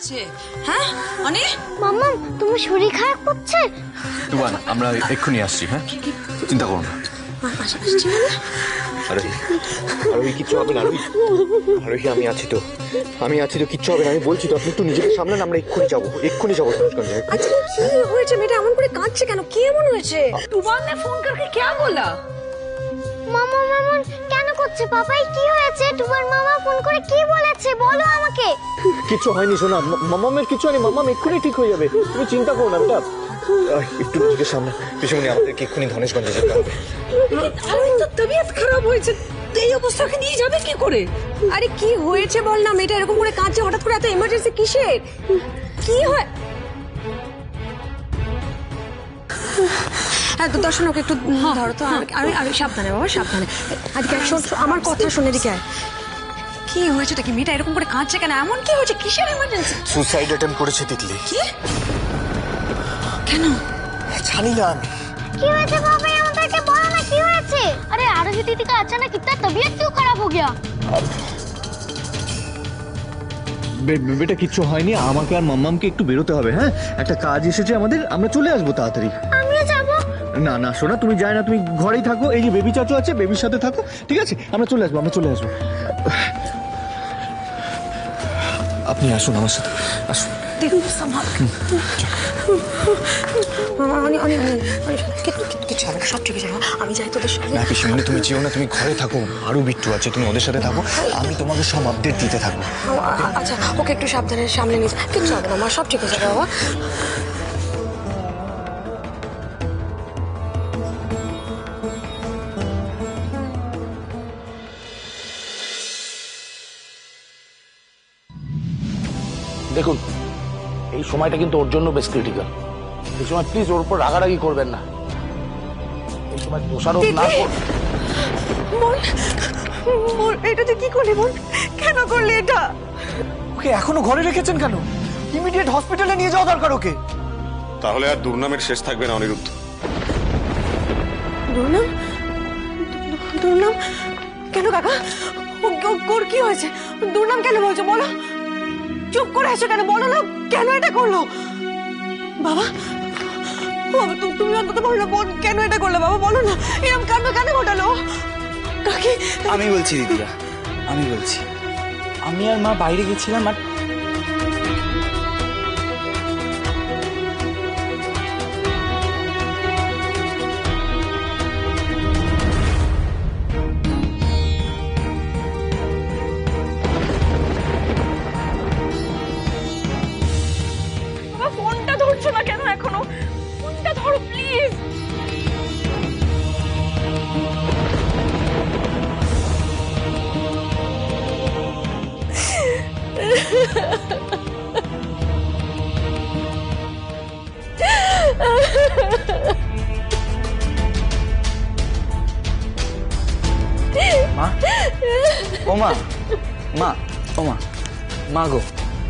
হয়েছে? হ্যাঁ অনি, মাম্মা তোমার শরীর খারাপ করছে? তুবান আমরা এক্ষুনি আসছি। হ্যাঁ চিন্তা করো না। আরে আরে কিচ্ছু হবে না। আরোহী আমি আছি তো, কিচ্ছু হবে না, আমি বলছি তো। আপনি একটু নিজেকে সামলান, আমরা এক্ষুনি যাবো ধনুষগঞ্জে। আচ্ছা কি হয়েছে? মেয়েটা এমন করে কাঁদছে কেন? কি এমন হয়েছে? টুবান ने फोन करके क्या बोला? মামা মামা কেন করছে? পাপাই কি হয়েছে? তোমার মামা ফোন করে কি বলেছে বলো আমাকে। কিচ্ছু হয়নি সোনা, মামামের কিচ্ছু হয়নি। মামাম এক্ষুনি ঠিক হয়ে যাবে, তুমি চিন্তা করো না বেটা। একটু নিজেকে সামলান পিসমণি, আমাদেরকে এক্ষুনি ধনুষগঞ্জে যেতে হবে। আরে তো তবিয়ত খারাপ হয়েছে, এই অবস্থাকে নিয়ে যাবে কি করে? আরে কি হয়েছে বল না? মেয়েটা এরকম করে কাঁদছে হঠাৎ করে, এত ইমার্জেন্সি কিসের? কি হয়? হ্যাঁ তো দর্শন ওকে একটু ধরো তো। আরে সাবধানে বাবা, সাবধানে। আজকে আমার কথা শুনে দিকে আয়। কি হয়েছে? কি মেয়েটা এরকম করে কাঁদছে কেন? এমন কি হয়েছে? কিসের ইমার্জেন্সি? সুসাইড অ্যাটেম্প করেছে তিতলি। কি? কেন? জানি না আমি। কি হয়েছে পাপাই আমাদেরকে বলো না কি হয়েছে? अरे आरुषि दीदी का अचानक इतना तबीयत क्यों खराब हो गया? বেটা কিচ্ছু হয়নি, আমাকে আর মাম্মামকে একটু বেরোতে হবে। হ্যাঁ একটা কাজ এসেছে আমাদের, আমরা চলে আসবো তাড়াতাড়ি। আমিও যাব। না না শোনা, তুমি যাই না, তুমি ঘরেই থাকো। এই যে বেবি চাচু আছে, বেবির সাথে থাকো, ঠিক আছে? আমরা চলে আসবো। আপনি আসুন আমার সাথে, আসুন। দেখুন সামাল। কিছু হবে না, সব ঠিক আছে। আমি যাই তোদের সাথে। না পিসমণি তুমি যেও না, তুমি ঘরে থাকো। আরো বিট্টু আছে, তুমি ওদের সাথে থাকো, আমি তোমাকে সব আপডেট দিতে থাকবো। আচ্ছা ওকে একটু সাবধানে সামনে নিস। কিচ্ছু হবে না, আমার সব ঠিক আছে বাবা। দেখুন এই সময়টা কিন্তু ওর জন্য বেশ ক্রিটিক্যাল। এই সময় প্লিজ ওর উপর রাগারাগি করবেন না। এই সময় দোষারোপ না এটা তুই কি করলি বোন? কেন করলি এটা? ওকে এখনো ঘরে রেখেছেন কেন? ইমিডিয়েট হসপিটালে নিয়ে যাওয়া দরকার ওকে। তাহলে আর দুর্নামের শেষ থাকবে না অনিরুদ্ধ। দুর্নাম? দুর্নাম কেন কাকা? ওর কি হয়েছে? দুর্নাম কেন বলছো বলো? চুপ করে আছো কেন? বলো না কেন এটা করলো? বাবা তুমি অন্তত বলো না বোন কেন এটা করলো? বাবা বলো না, এরকম কাণ্ড কেন ঘটালো? কাকি আমি বলছি দিদিরা, আমি বলছি। আমি আর মা বাইরে গেছিলাম আর ফোনটা ধরছো না কেন এখনো? ফোনটা ধরো প্লিজ। মা, ও মা, মা, ও মা, মা গো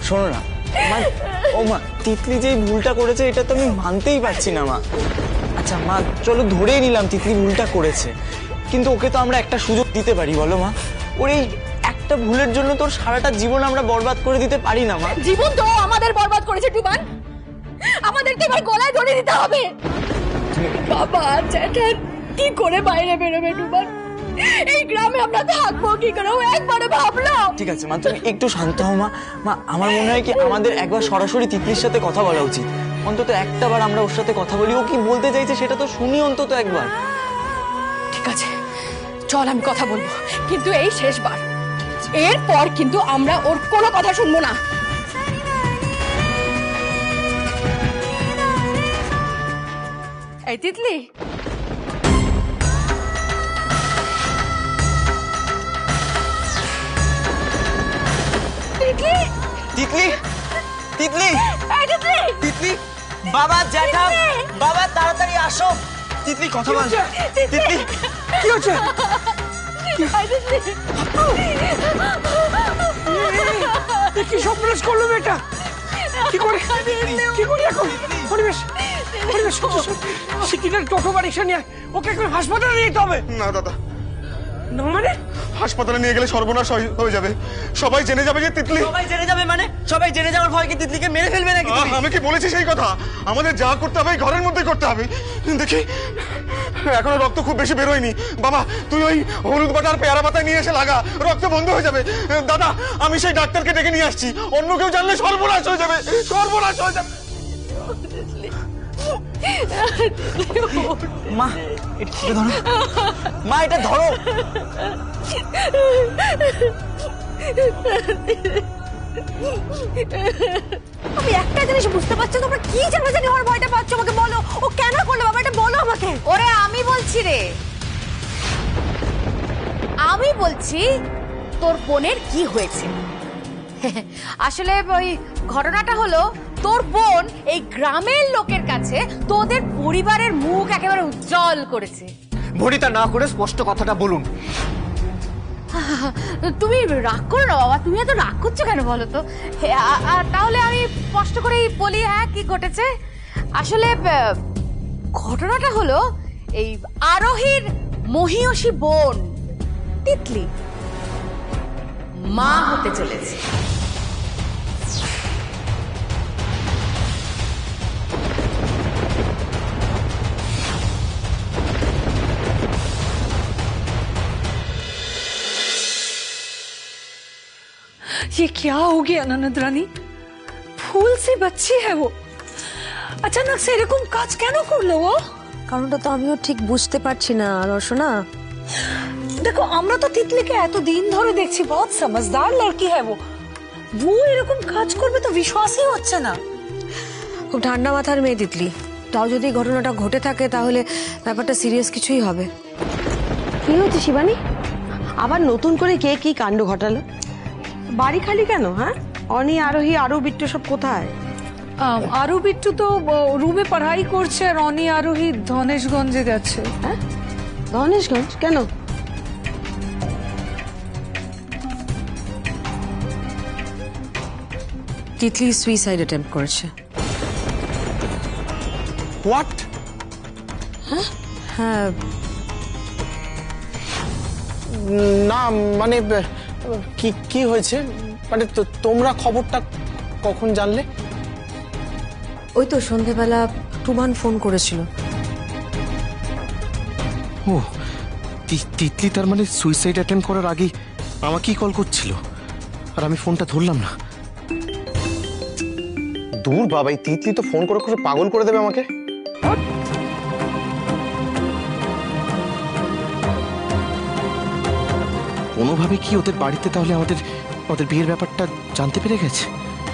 শোনো না মা। ও মা, তিতলি যে ভুলটা করেছে এটা তো আমি মানতেই পারছি না মা। আচ্ছা মা চলো ধরেই নিলাম তিতলি ভুলটা করেছে, কিন্তু ওকে তো আমরা একটা সুযোগ দিতে পারি বলো মা? ওর এই একটা ভুলের জন্য তোর সারাটা জীবন আমরা বরবাদ করে দিতে পারি না মা। জীবন তো আমাদের বরবাদ করেছে টুবান, আমাদেরকে এবার গলায় ধরে দিতে হবে। বাবা জ্যাঠা কি করে বাইরে বেরোবে টুবান? এই গ্রামে আমরা থাকবো কি করে? ও একবারে ভাবলো। ঠিক আছে মা, তুমি একটু শান্ত হও মা। মা আমার মনে হয় কি আমাদের একবার সরাসরি তিতলির সাথে কথা বলা উচিত। অন্তত একটা বার আমরা ওর সাথে কথা বলি, ও কি বলতে চাইছে সেটা তো শুনি অন্তত একবার। ঠিক আছে চল আমি কথা বলবো, কিন্তু এই শেষবার। এরপর কিন্তু আমরা ওর কোনো কথা শুনবো না। এই তিতলি, তিতলি, তিতলি, তিতলি, এই তিতলি, তিতলি, বাবা জ্যাঠা, বাবা তাড়াতাড়ি আসো। তিতলি কথা বল। তিতলি কি হচ্ছে? কি সর্বনাশ করলো মেয়েটা? কি করে এখন? পরিবেশ সিকিটার টোটো বা রিক্সা নিয়ে ওকে এখন হাসপাতালে নিয়ে যেতে হবে। না দাদা, না মানে হাসপাতালে নিয়ে গেলে সর্বনাশ হয়ে যাবে, সবাই জেনে যাবে যে তিতলি। সবাই জেনে যাবে মানে? সবাই জেনে যাওয়ার ভয় কি তিতলিকে মেরে ফেলবে নাকি তুমি? আমি কি বলেছি সেই কথা? আমাদের যা করতে হবে এই ঘরের মধ্যে করতে হবে। দেখি এখনো রক্ত খুব বেশি বেরোয়নি। বাবা তুই ওই হলুদ বাটা আর পেয়ারা পাতা নিয়ে এসে লাগা, রক্ত বন্ধ হয়ে যাবে। দাদা আমি সেই ডাক্তারকে ডেকে নিয়ে আসছি, অন্য কেউ জানলে সর্বনাশ হয়ে যাবে, সর্বনাশ হয়ে যাবে। মা এটা ধরো, মা এটা ধরো। আমি একটা জিনিস বুঝতে পারছি, তোমরা কি জানি ওর ভয়টা পাচ্ছ, আমাকে বলো ও কেন করলো বাবা, এটা বলো আমাকে। ওরে আমি বলছি রে, আমি বলছি তোর বোনের কি হয়েছে। আসলে ওই ঘটনাটা হলো তোর বোন এই গ্রামের লোকের কাছে তোদের পরিবারের মুখ একেবারে উজ্জ্বল করেছে। ভরিতা না করে স্পষ্ট কথাটা বলুন। তুমি রাগ করো না বাবা, তুমি এত রাগ করছো কেন বলো তো? তাহলে আমি স্পষ্ট করেই বলি হ্যাঁ কি ঘটেছে। আসলে ঘটনাটা হলো এই আরোহীর মহিয়সী বোন তিতলি মা হতে চলেছে। ये क्या हो गया ननद रानी? फूल सी बच्ची है वो, अचानक से এরকম কাজ কেন করলো ও? কারণটা তো আমিও ঠিক বুঝতে পারছি না রসনা। দেখো আমরা তো তিতলিকে এত দিন ধরে দেখছি, बहुत समझदार लड़की है वो এরকম কাজ করবে তো বিশ্বাসই হচ্ছে না। খুব ঠান্ডা মাথার মেয়ে তিতলি, তাও যদি ঘটনাটা ঘটে থাকে তাহলে ব্যাপারটা সিরিয়াস কিছুই হবে। কি হয়েছে শিবানী? আবার নতুন করে কে কি কাণ্ড ঘটালো? বাড়ি খালি কেন? হ্যাঁ, অনি আরোহী আরো বিট্টু সব কোথায়? আরু বিট্টু তো রুমে পড়াই করছে, আর অনি আরোহী ধনেশগঞ্জে গেছে। হ্যাঁ, ধনেশগঞ্জ কেন? তিতলি সুইসাইড অ্যাটেম্প্ট করেছে। হোয়াট? হ্যাঁ, না মানে কি কি হয়েছে মানে তোমরা খবরটা কখন জানলে? ওই তো সন্ধেবেলা টুমান ফোন করেছিল। ও তিতলি তার মানে সুইসাইড অ্যাটেম্প করার আগেই আমাকেই কল করছিল, আর আমি ফোনটা ধরলাম না। দূর বাবা, এই তিতলি তো ফোন করে করে পাগল করে দেবে আমাকে। কোনোভাবে কি ওদের বাড়িতে তাহলে আমাদের বিয়ের ব্যাপারটা জানতে পেরে গেছে?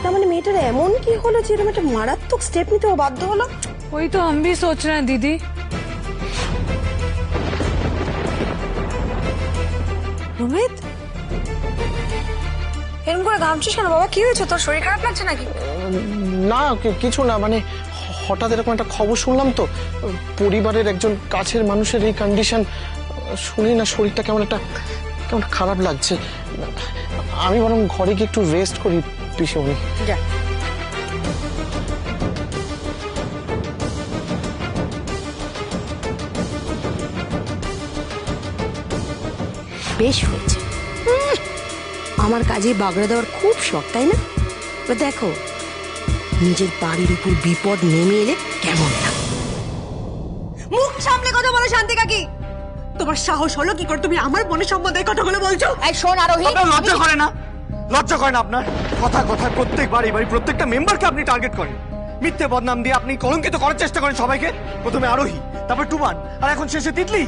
তার মানে মেয়েটার এমন কি হলো যে এরকম একটা মারাত্মক স্টেপ নিতে ও বাধ্য হলো? वही तो हम भी सोच रहे हैं दीदी। রোমিত, এরকম করে ঘামছিস কেন বাবা? কি হয়েছে তোর? শরীর খারাপ লাগছে নাকি? না কিছু না, মানে হঠাৎ এরকম একটা খবর শুনলাম তো, পরিবারের একজন কাছের মানুষের এই কন্ডিশন শুনি না শরীরটা কেমন খারাপ লাগছে। আমি বরং ঘরে গিয়ে একটু রেস্ট করি পিসিমণি। যা। বেশ হয়েছে, আমার কাজে বাগড়া দেওয়ার খুব শখ, তাই না? এবার দেখো নিজের বাড়ির উপর বিপদ নেমে এলে কেমন লাগে। মুখ সামলে কথা বলো শান্তি কাকি। তোমার সাহস হলো কি করে তুমি আমার বোনের সম্বন্ধে এই কথাগুলো বলছো? এই শোন আরোহী, আপনার লজ্জা করে না? লজ্জা করে না আপনার? কথা প্রত্যেক বাড়ি প্রত্যেকটা মেম্বারকে আপনি টার্গেট করেন, মিথ্যে বদনাম দিয়ে আপনি কলঙ্কিত করার চেষ্টা করেন সবাইকে। প্রথমে আরোহী, তারপর টুমান, আর এখন শেষে তিতলি।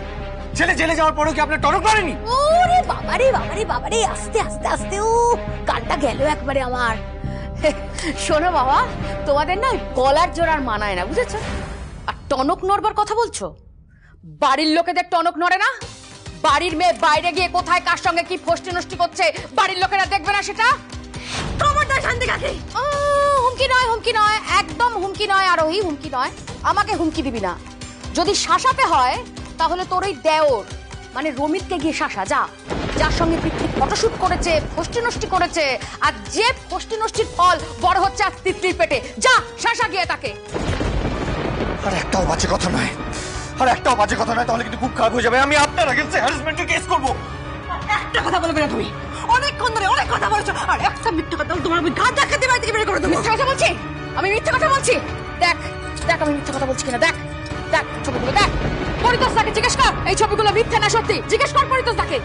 ছেলে জেলে যাওয়ার পরেও কি আপনার টনক মারেনি? ওরে বাবারে বাবারে বাবারে, আস্তে আস্তে আস্তে ও কানটা গেল একবারে আমার। শোনো বাবা, তোমাদের না গলার জোড়ার মানায় না, বুঝেছো? আর টনক নড়বার কথা বলছো, বাড়ির লোকেদের টনক নড়ে না? বাড়ির মেয়ে বাইরে গিয়ে কোথায় কার সঙ্গে কি ফষ্টি নষ্টি করছে বাড়ির লোকেরা দেখবে না সেটা? খবরদার শান্তি কাকি। হুমকি নয়, হুমকি নয়, একদম হুমকি নয় আরোহী, হুমকি নয়। আমাকে হুমকি দিবি না। যদি শাসাতে হয় তাহলে তোর ওই দেওর মানে রমিতকে গিয়ে শাসা, যা। যার সঙ্গে পিকনিক ফটোশুট করেছে, ফষ্টি নষ্টি করেছে, আর যে ফষ্টি নষ্টির ফল বড় হচ্ছে আর তিতলির পেটে, যা শাসা গিয়ে তাকে। আর একটাও বাজে কথা নয়, তাহলে কিন্তু খুব খারাপ হয়ে যাবে। আমি আপনার আগেন্সে হ্যারাসমেন্টের কেস করবো। একটা কথা বলবে না তুমি, অনেকক্ষণ ধরে অনেক কথা বলছো, আর একটা মিথ্যে কথা বলে তোমার আমি ঘাট ধাক্কা দিয়ে বাড়ি থেকে বের করে দেবো। মিথ্যা কথা বলছি? আমি মিথ্যা কথা বলছি? দেখ দেখ আমি মিথ্যা কথা বলছি কিনা, দেখ দেখ ছবিগুলো দেখ। পরিতোষ তাকে জিজ্ঞেস কর এই ছবিগুলো মিথ্যা না সত্যি, জিজ্ঞেস কর পরিতোষ তাকে।